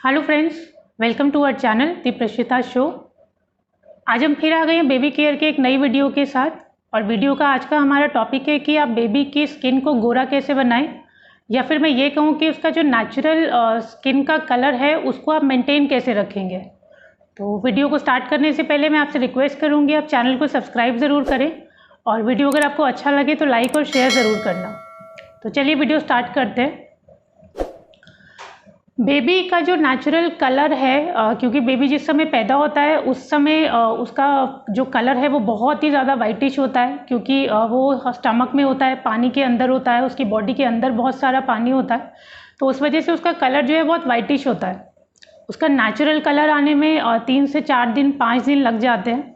Hello friends, welcome to our channel the Prashita show. आज हम फिर आ गए हैं बेबी केयर के एक नई वीडियो के साथ। और वीडियो का आज का हमारा टॉपिक है कि आप बेबी की स्किन को गोरा कैसे बनाएं, या फिर मैं ये कहूँ कि उसका जो नेचुरल स्किन का कलर है उसको आप मेंटेन कैसे रखेंगे। तो वीडियो को स्टार्ट करने से पहले मैं आपसे रिक्वेस्ट करूँगी आप चैनल को सब्सक्राइब ज़रूर करें, और वीडियो अगर आपको अच्छा लगे तो लाइक और शेयर ज़रूर करना। तो चलिए वीडियो स्टार्ट करते हैं। बेबी का जो नेचुरल कलर है, क्योंकि बेबी जिस समय पैदा होता है उस समय उसका जो कलर है वो बहुत ही ज़्यादा वाइटिश होता है, क्योंकि वो स्टमक में होता है, पानी के अंदर होता है, उसकी बॉडी के अंदर बहुत सारा पानी होता है, तो उस वजह से उसका कलर जो है बहुत वाइटिश होता है। उसका नेचुरल कलर आने में 3 से 4 दिन 5 दिन लग जाते हैं,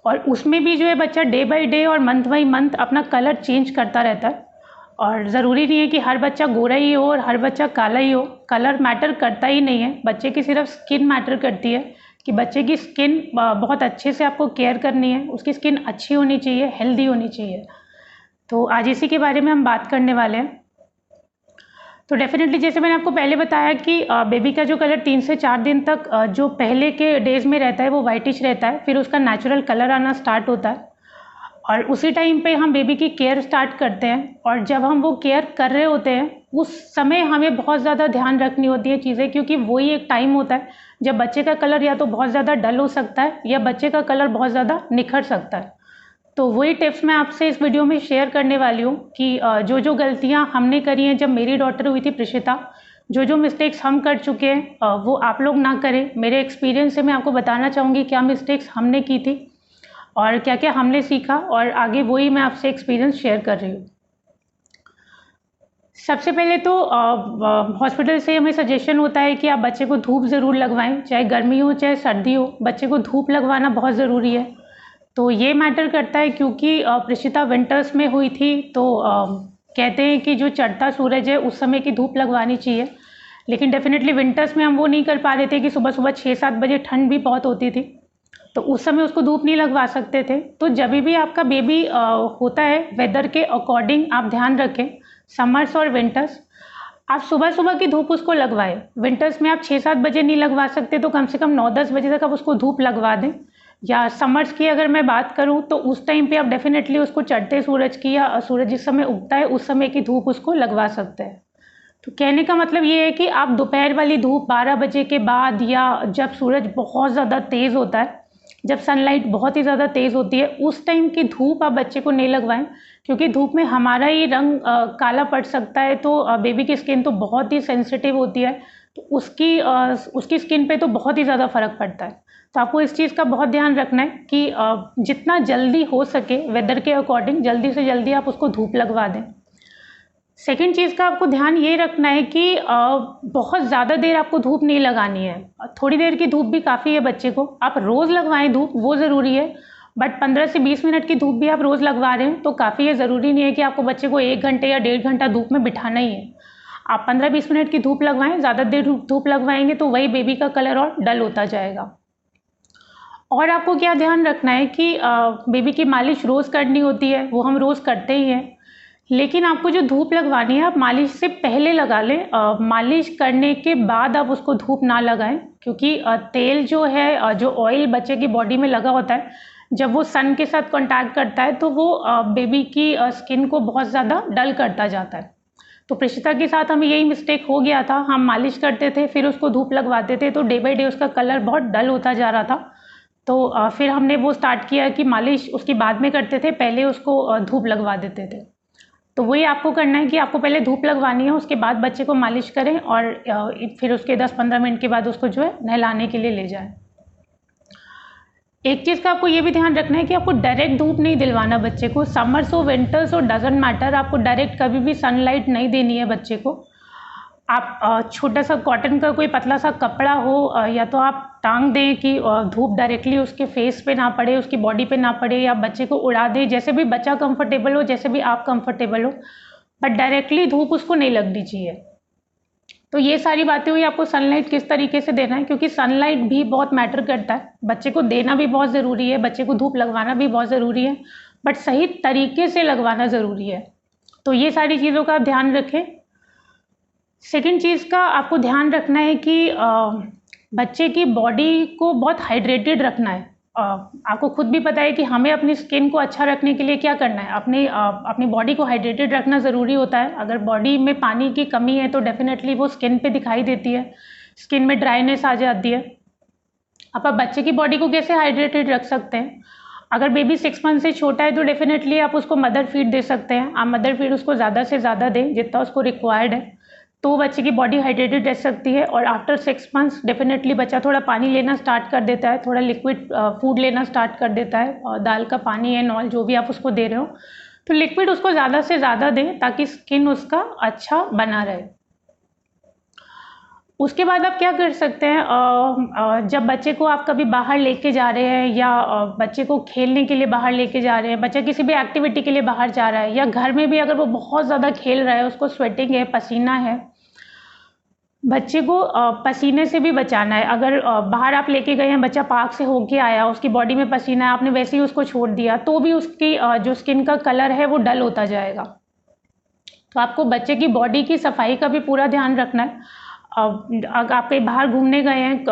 और उसमें भी जो है बच्चा डे बाई डे और मंथ बाई मंथ अपना कलर चेंज करता रहता है। और ज़रूरी नहीं है कि हर बच्चा गोरा ही हो और हर बच्चा काला ही हो, कलर मैटर करता ही नहीं है। बच्चे की सिर्फ स्किन मैटर करती है कि बच्चे की स्किन बहुत अच्छे से आपको केयर करनी है, उसकी स्किन अच्छी होनी चाहिए, हेल्दी होनी चाहिए। तो आज इसी के बारे में हम बात करने वाले हैं। तो डेफिनेटली जैसे मैंने आपको पहले बताया कि बेबी का जो कलर 3 से 4 दिन तक जो पहले के डेज़ में रहता है वो वाइटिश रहता है, फिर उसका नेचुरल कलर आना स्टार्ट होता है, और उसी टाइम पे हम बेबी की केयर स्टार्ट करते हैं। और जब हम वो केयर कर रहे होते हैं उस समय हमें बहुत ज़्यादा ध्यान रखनी होती है चीज़ें, क्योंकि वही एक टाइम होता है जब बच्चे का कलर या तो बहुत ज़्यादा डल हो सकता है या बच्चे का कलर बहुत ज़्यादा निखर सकता है। तो वही टिप्स मैं आपसे इस वीडियो में शेयर करने वाली हूँ कि जो जो गलतियाँ हमने करी हैं जब मेरी डॉटर हुई थी प्रशिता, जो जो मिस्टेक्स हम कर चुके हैं वो आप लोग ना करें। मेरे एक्सपीरियंस से मैं आपको बताना चाहूँगी क्या मिस्टेक्स हमने की थी और क्या क्या हमने सीखा, और आगे वही मैं आपसे एक्सपीरियंस शेयर कर रही हूँ। सबसे पहले तो हॉस्पिटल से हमें सजेशन होता है कि आप बच्चे को धूप ज़रूर लगवाएं, चाहे गर्मी हो चाहे सर्दी हो, बच्चे को धूप लगवाना बहुत ज़रूरी है। तो ये मैटर करता है क्योंकि प्रशिता विंटर्स में हुई थी, तो कहते हैं कि जो चढ़ता सूरज है उस समय की धूप लगवानी चाहिए, लेकिन डेफिनेटली विंटर्स में हम वो नहीं कर पा रहे थे कि सुबह सुबह 6-7 बजे ठंड भी बहुत होती थी, तो उस समय उसको धूप नहीं लगवा सकते थे। तो जब भी आपका बेबी होता है वेदर के अकॉर्डिंग आप ध्यान रखें, समर्स और विंटर्स आप सुबह सुबह की धूप उसको लगवाएं। विंटर्स में आप 6-7 बजे नहीं लगवा सकते तो कम से कम 9-10 बजे तक आप उसको धूप लगवा दें। या समर्स की अगर मैं बात करूं तो उस टाइम पे आप डेफिनेटली उसको चढ़ते सूरज की या सूरज जिस समय उगता है उस समय की धूप उसको लगवा सकते हैं। तो कहने का मतलब ये है कि आप दोपहर वाली धूप 12 बजे के बाद, या जब सूरज बहुत ज़्यादा तेज़ होता है, जब सनलाइट बहुत ही ज़्यादा तेज़ होती है, उस टाइम की धूप आप बच्चे को नहीं लगवाएं, क्योंकि धूप में हमारा ही रंग काला पड़ सकता है। तो बेबी की स्किन तो बहुत ही सेंसिटिव होती है, तो उसकी स्किन पे तो बहुत ही ज़्यादा फ़र्क पड़ता है। तो आपको इस चीज़ का बहुत ध्यान रखना है कि जितना जल्दी हो सके वेदर के अकॉर्डिंग जल्दी से जल्दी आप उसको धूप लगवा दें। सेकेंड चीज़ का आपको ध्यान ये रखना है कि बहुत ज़्यादा देर आपको धूप नहीं लगानी है, थोड़ी देर की धूप भी काफ़ी है बच्चे को। आप रोज़ लगवाएं धूप, वो ज़रूरी है, बट 15 से 20 मिनट की धूप भी आप रोज़ लगवा रहे हैं तो काफ़ी है। ज़रूरी नहीं है कि आपको बच्चे को 1 घंटे या 1.5 घंटा धूप में बिठाना ही है। आप 15-20 मिनट की धूप लगवाएं, ज़्यादा देर धूप लगवाएंगे तो वही बेबी का कलर और डल होता जाएगा। और आपको क्या ध्यान रखना है कि बेबी की मालिश रोज़ करनी होती है, वो हम रोज़ करते ही हैं, लेकिन आपको जो धूप लगवानी है आप मालिश से पहले लगा लें। मालिश करने के बाद आप उसको धूप ना लगाएं, क्योंकि तेल जो है, जो ऑयल बच्चे की बॉडी में लगा होता है, जब वो सन के साथ कांटेक्ट करता है तो वो बेबी की स्किन को बहुत ज़्यादा डल करता जाता है। तो प्रशिता के साथ हमें यही मिस्टेक हो गया था, हम मालिश करते थे फिर उसको धूप लगवाते थे तो डे बाई डे उसका कलर बहुत डल होता जा रहा था। तो फिर हमने वो स्टार्ट किया कि मालिश उसकी बाद में करते थे, पहले उसको धूप लगवा देते थे। तो वही आपको करना है कि आपको पहले धूप लगवानी है, उसके बाद बच्चे को मालिश करें, और फिर उसके 10-15 मिनट के बाद उसको जो है नहलाने के लिए ले जाएं। एक चीज़ का आपको ये भी ध्यान रखना है कि आपको डायरेक्ट धूप नहीं दिलवाना बच्चे को। समर्स हो विंटर्स हो डजेंट मैटर, आपको डायरेक्ट कभी भी सनलाइट नहीं देनी है बच्चे को। आप छोटा सा कॉटन का कोई पतला सा कपड़ा हो, या तो आप टांग दें कि धूप डायरेक्टली उसके फेस पे ना पड़े, उसकी बॉडी पे ना पड़े, या बच्चे को उड़ा दें, जैसे भी बच्चा कंफर्टेबल हो, जैसे भी आप कंफर्टेबल हो, बट डायरेक्टली धूप उसको नहीं लगनी चाहिए। तो ये सारी बातें हुई आपको सनलाइट किस तरीके से देना है, क्योंकि सनलाइट भी बहुत मैटर करता है। बच्चे को देना भी बहुत ज़रूरी है, बच्चे को धूप लगवाना भी बहुत ज़रूरी है, बट सही तरीके से लगवाना ज़रूरी है। तो ये सारी चीज़ों का आप ध्यान रखें। सेकंड चीज़ का आपको ध्यान रखना है कि बच्चे की बॉडी को बहुत हाइड्रेटेड रखना है। आपको खुद भी पता है कि हमें अपनी स्किन को अच्छा रखने के लिए क्या करना है, अपनी बॉडी को हाइड्रेटेड रखना ज़रूरी होता है। अगर बॉडी में पानी की कमी है तो डेफिनेटली वो स्किन पे दिखाई देती है, स्किन में ड्राइनेस आ जाती है। आप बच्चे की बॉडी को कैसे हाइड्रेटेड रख सकते हैं? अगर बेबी 6 मंथ से छोटा है तो डेफिनेटली आप उसको मदर फीड दे सकते हैं। आप मदर फीड उसको ज़्यादा से ज़्यादा दें जितना उसको रिक्वायर्ड है, तो बच्चे की बॉडी हाइड्रेटेड रह सकती है। और आफ्टर 6 मंथ्स डेफिनेटली बच्चा थोड़ा पानी लेना स्टार्ट कर देता है, थोड़ा लिक्विड फूड लेना स्टार्ट कर देता है, और दाल का पानी है, नॉल जो भी आप उसको दे रहे हो, तो लिक्विड उसको ज़्यादा से ज़्यादा दें ताकि स्किन उसका अच्छा बना रहे। उसके बाद आप क्या कर सकते हैं, जब बच्चे को आप कभी बाहर लेके जा रहे हैं या बच्चे को खेलने के लिए बाहर लेके जा रहे हैं, बच्चा किसी भी एक्टिविटी के लिए बाहर जा रहा है, या घर में भी अगर वो बहुत ज़्यादा खेल रहा है, उसको स्वेटिंग है, पसीना है, बच्चे को पसीने से भी बचाना है। अगर बाहर आप लेके गए हैं, बच्चा पार्क से होके आया, उसकी बॉडी में पसीना है, आपने वैसे ही उसको छोड़ दिया, तो भी उसकी जो स्किन का कलर है वो डल होता जाएगा। तो आपको बच्चे की बॉडी की सफाई का भी पूरा ध्यान रखना है। अगर आप कहीं बाहर घूमने गए हैं,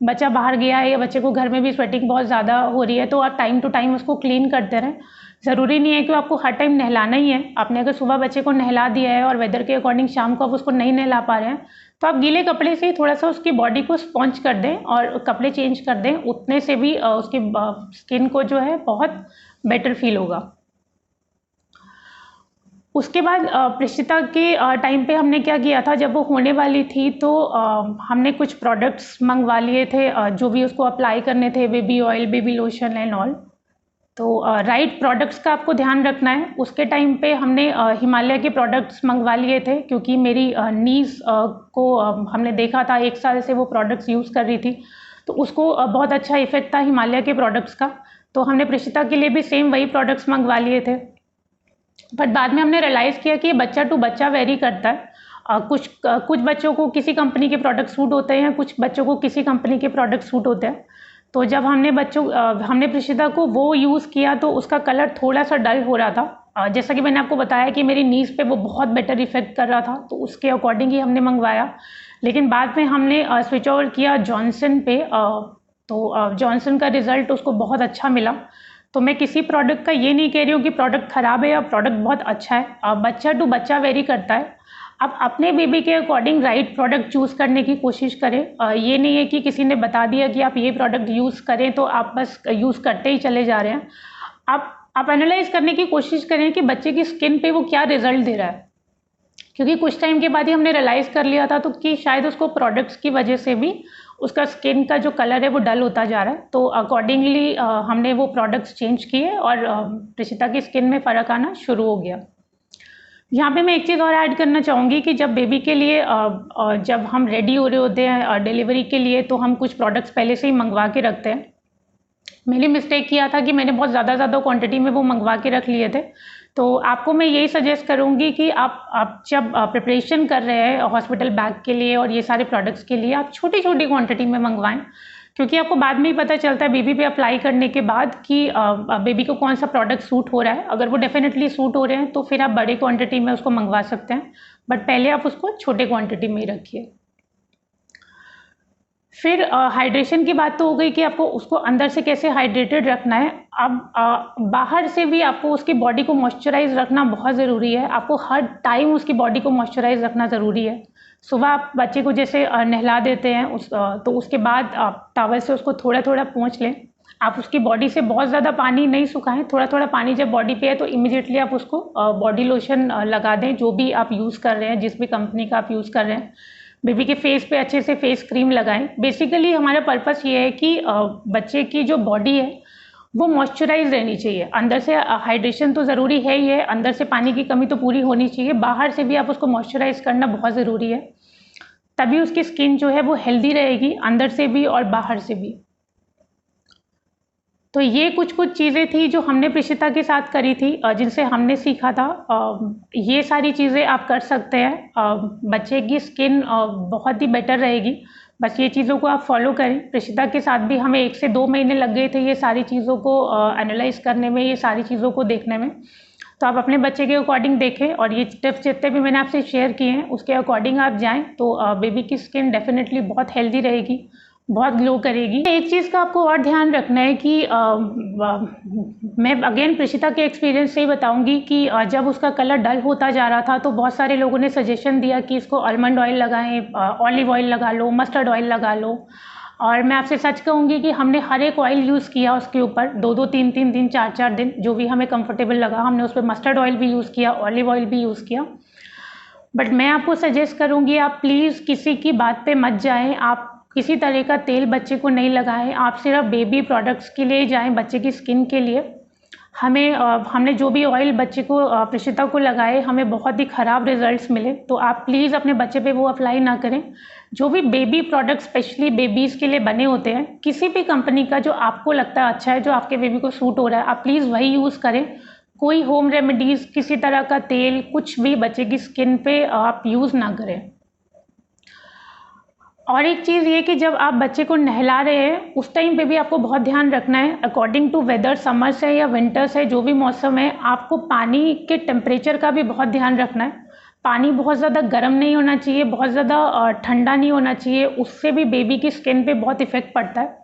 बच्चा बाहर गया है या बच्चे को घर में भी स्वेटिंग बहुत ज़्यादा हो रही है, तो आप टाइम टू टाइम उसको क्लीन करते रहें। ज़रूरी नहीं है कि आपको हर टाइम नहलाना ही है। आपने अगर सुबह बच्चे को नहला दिया है और वेदर के अकॉर्डिंग शाम को आप उसको नहीं नहला पा रहे हैं, तो आप गीले कपड़े से ही थोड़ा सा उसकी बॉडी को स्पॉन्ज कर दें और कपड़े चेंज कर दें। उतने से भी उसकी स्किन को जो है बहुत बेटर फील होगा। उसके बाद प्रेषिता के टाइम पे हमने क्या किया था, जब वो होने वाली थी तो हमने कुछ प्रोडक्ट्स मंगवा लिए थे, जो भी उसको अप्लाई करने थे, baby oil, baby lotion and all. तो राइट प्रोडक्ट्स का आपको ध्यान रखना है। उसके टाइम पे हमने हिमालय के प्रोडक्ट्स मंगवा लिए थे, क्योंकि मेरी नीज़ को हमने देखा था 1 साल से वो प्रोडक्ट्स यूज़ कर रही थी, तो उसको बहुत अच्छा इफेक्ट था हिमालय के प्रोडक्ट्स का। तो हमने प्रेषिता के लिए भी सेम वही प्रोडक्ट्स मंगवा लिए थे। बट बाद में हमने रियलाइज़ किया कि ये बच्चा टू बच्चा वेरी करता है। कुछ बच्चों को किसी कंपनी के प्रोडक्ट सूट होते हैं, कुछ बच्चों को किसी कंपनी के प्रोडक्ट सूट होते हैं। तो जब हमने प्रेषिता को वो यूज़ किया तो उसका कलर थोड़ा सा डल हो रहा था। जैसा कि मैंने आपको बताया कि मेरी नीज़ पे वो बहुत बेटर इफेक्ट कर रहा था, तो उसके अकॉर्डिंग ही हमने मंगवाया। लेकिन बाद में हमने स्विच ओवर किया जॉनसन पे, तो जॉनसन का रिज़ल्ट उसको बहुत अच्छा मिला। तो मैं किसी प्रोडक्ट का ये नहीं कह रही हूँ कि प्रोडक्ट ख़राब है या प्रोडक्ट बहुत अच्छा है। बच्चा टू बच्चा वेरी करता है। आप अपने बेबी के अकॉर्डिंग राइट प्रोडक्ट चूज़ करने की कोशिश करें। ये नहीं है कि किसी ने बता दिया कि आप ये प्रोडक्ट यूज़ करें तो आप बस यूज़ करते ही चले जा रहे हैं। आप एनालाइज करने की कोशिश करें कि बच्चे की स्किन पे वो क्या रिजल्ट दे रहा है, क्योंकि कुछ टाइम के बाद ही हमने रियलाइज़ कर लिया था तो कि शायद उसको प्रोडक्ट्स की वजह से भी उसका स्किन का जो कलर है वो डल होता जा रहा है। तो अकॉर्डिंगली हमने वो प्रोडक्ट्स चेंज किए और प्रेषिता की स्किन में फ़र्क आना शुरू हो गया। यहाँ पे मैं एक चीज़ और ऐड करना चाहूँगी कि जब बेबी के लिए जब हम रेडी हो रहे होते हैं डिलीवरी के लिए, तो हम कुछ प्रोडक्ट्स पहले से ही मंगवा के रखते हैं। मैंने मिस्टेक किया था कि मैंने बहुत ज़्यादा क्वांटिटी में वो मंगवा के रख लिए थे। तो आपको मैं यही सजेस्ट करूँगी कि आप जब प्रिपरेशन कर रहे हैं हॉस्पिटल बैग के लिए और ये सारे प्रोडक्ट्स के लिए, आप छोटी छोटी क्वांटिटी में मंगवाएं, क्योंकि आपको बाद में ही पता चलता है बेबी पे अप्लाई करने के बाद कि बेबी को कौन सा प्रोडक्ट सूट हो रहा है। अगर वो डेफिनेटली सूट हो रहे हैं तो फिर आप बड़ी क्वांटिटी में उसको मंगवा सकते हैं, बट पहले आप उसको छोटे क्वांटिटी में ही रखिए। फिर हाइड्रेशन की बात तो हो गई कि आपको उसको अंदर से कैसे हाइड्रेटेड रखना है। अब बाहर से भी आपको उसकी बॉडी को मॉइस्चराइज रखना बहुत ज़रूरी है। आपको हर टाइम उसकी बॉडी को मॉइस्चराइज रखना ज़रूरी है। सुबह आप बच्चे को जैसे नहला देते हैं तो उसके बाद आप टॉवल से उसको थोड़ा थोड़ा पोंछ लें। आप उसकी बॉडी से बहुत ज़्यादा पानी नहीं सुखाएं, थोड़ा थोड़ा पानी जब बॉडी पे है तो इमीडिएटली आप उसको बॉडी लोशन लगा दें, जो भी आप यूज़ कर रहे हैं, जिस भी कंपनी का आप यूज़ कर रहे हैं। बेबी के फेस पे अच्छे से फेस क्रीम लगाएं। बेसिकली हमारा पर्पस ये है कि बच्चे की जो बॉडी है वो मॉइस्चराइज रहनी चाहिए। अंदर से हाइड्रेशन तो ज़रूरी है ही है, अंदर से पानी की कमी तो पूरी होनी चाहिए, बाहर से भी आप उसको मॉइस्चराइज करना बहुत ज़रूरी है। तभी उसकी स्किन जो है वो हेल्दी रहेगी, अंदर से भी और बाहर से भी। तो ये कुछ चीज़ें थी जो हमने प्रेषिता के साथ करी थी, जिनसे हमने सीखा था। ये सारी चीज़ें आप कर सकते हैं, बच्चे की स्किन बहुत ही बेटर रहेगी। बस ये चीज़ों को आप फॉलो करें। प्रेषिता के साथ भी हमें 1 से 2 महीने लग गए थे ये सारी चीज़ों को एनालाइज करने में, ये सारी चीज़ों को देखने में। तो आप अपने बच्चे के अकॉर्डिंग देखें और ये टिप्स जितने भी मैंने आपसे शेयर किए हैं उसके अकॉर्डिंग आप जाएं तो बेबी की स्किन डेफिनेटली बहुत हेल्दी रहेगी, बहुत ग्लो करेगी। एक चीज़ का आपको और ध्यान रखना है कि मैं अगेन प्रिशिता के एक्सपीरियंस से ही बताऊंगी कि जब उसका कलर डल होता जा रहा था तो बहुत सारे लोगों ने सजेशन दिया कि इसको आलमंड ऑयल लगाएं, ऑलिव ऑयल लगा लो, मस्टर्ड ऑयल लगा लो। और मैं आपसे सच कहूँगी कि हमने हर एक ऑयल यूज़ किया उसके ऊपर 2-2, 3-3 दिन, 4-4 दिन, जो भी हमें कंफर्टेबल लगा। हमने उस पर मस्टर्ड ऑयल भी यूज़ किया, ऑलिव ऑयल भी यूज़ किया। बट मैं आपको सजेस्ट करूँगी आप प्लीज़ किसी की बात पे मत जाएं, आप किसी तरह का तेल बच्चे को नहीं लगाएं, आप सिर्फ बेबी प्रोडक्ट्स के लिए जाएं, बच्चे की स्किन के लिए। हमने जो भी ऑयल बच्चे को प्रिशिता को लगाए हमें बहुत ही ख़राब रिजल्ट्स मिले, तो आप प्लीज़ अपने बच्चे पे वो अप्लाई ना करें। जो भी बेबी प्रोडक्ट्स स्पेशली बेबीज़ के लिए बने होते हैं, किसी भी कंपनी का जो आपको लगता है अच्छा है, जो आपके बेबी को सूट हो रहा है, आप प्लीज़ वही यूज़ करें। कोई होम रेमेडीज़, किसी तरह का तेल, कुछ भी बच्चे की स्किन पे आप यूज़ ना करें। और एक चीज़ ये कि जब आप बच्चे को नहला रहे हैं उस टाइम पे भी आपको बहुत ध्यान रखना है, अकॉर्डिंग टू वेदर, समर्स है या विंटर्स है, जो भी मौसम है, आपको पानी के टेम्परेचर का भी बहुत ध्यान रखना है। पानी बहुत ज़्यादा गर्म नहीं होना चाहिए, बहुत ज़्यादा ठंडा नहीं होना चाहिए, उससे भी बेबी की स्किन पे बहुत इफ़ेक्ट पड़ता है।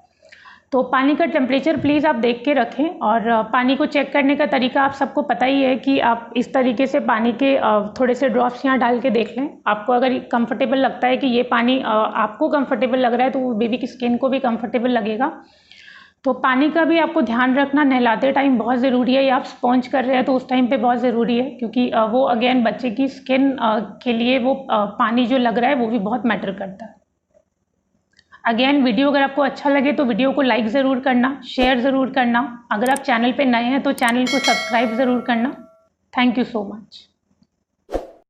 तो पानी का टेम्परेचर प्लीज़ आप देख के रखें। और पानी को चेक करने का तरीका आप सबको पता ही है कि आप इस तरीके से पानी के थोड़े से ड्रॉप्स यहाँ डाल के देख लें। आपको अगर कंफर्टेबल लगता है कि ये पानी आपको कंफर्टेबल लग रहा है तो वो बेबी की स्किन को भी कंफर्टेबल लगेगा। तो पानी का भी आपको ध्यान रखना नहलाते टाइम बहुत ज़रूरी है, या आप स्पॉन्ज कर रहे हैं तो उस टाइम पे बहुत ज़रूरी है, क्योंकि वो अगेन बच्चे की स्किन के लिए वो पानी जो लग रहा है वो भी बहुत मैटर करता है। अगेन वीडियो अगर आपको अच्छा लगे तो वीडियो को लाइक ज़रूर करना, शेयर ज़रूर करना। अगर आप चैनल पे नए हैं तो चैनल को सब्सक्राइब ज़रूर करना। Thank you so much.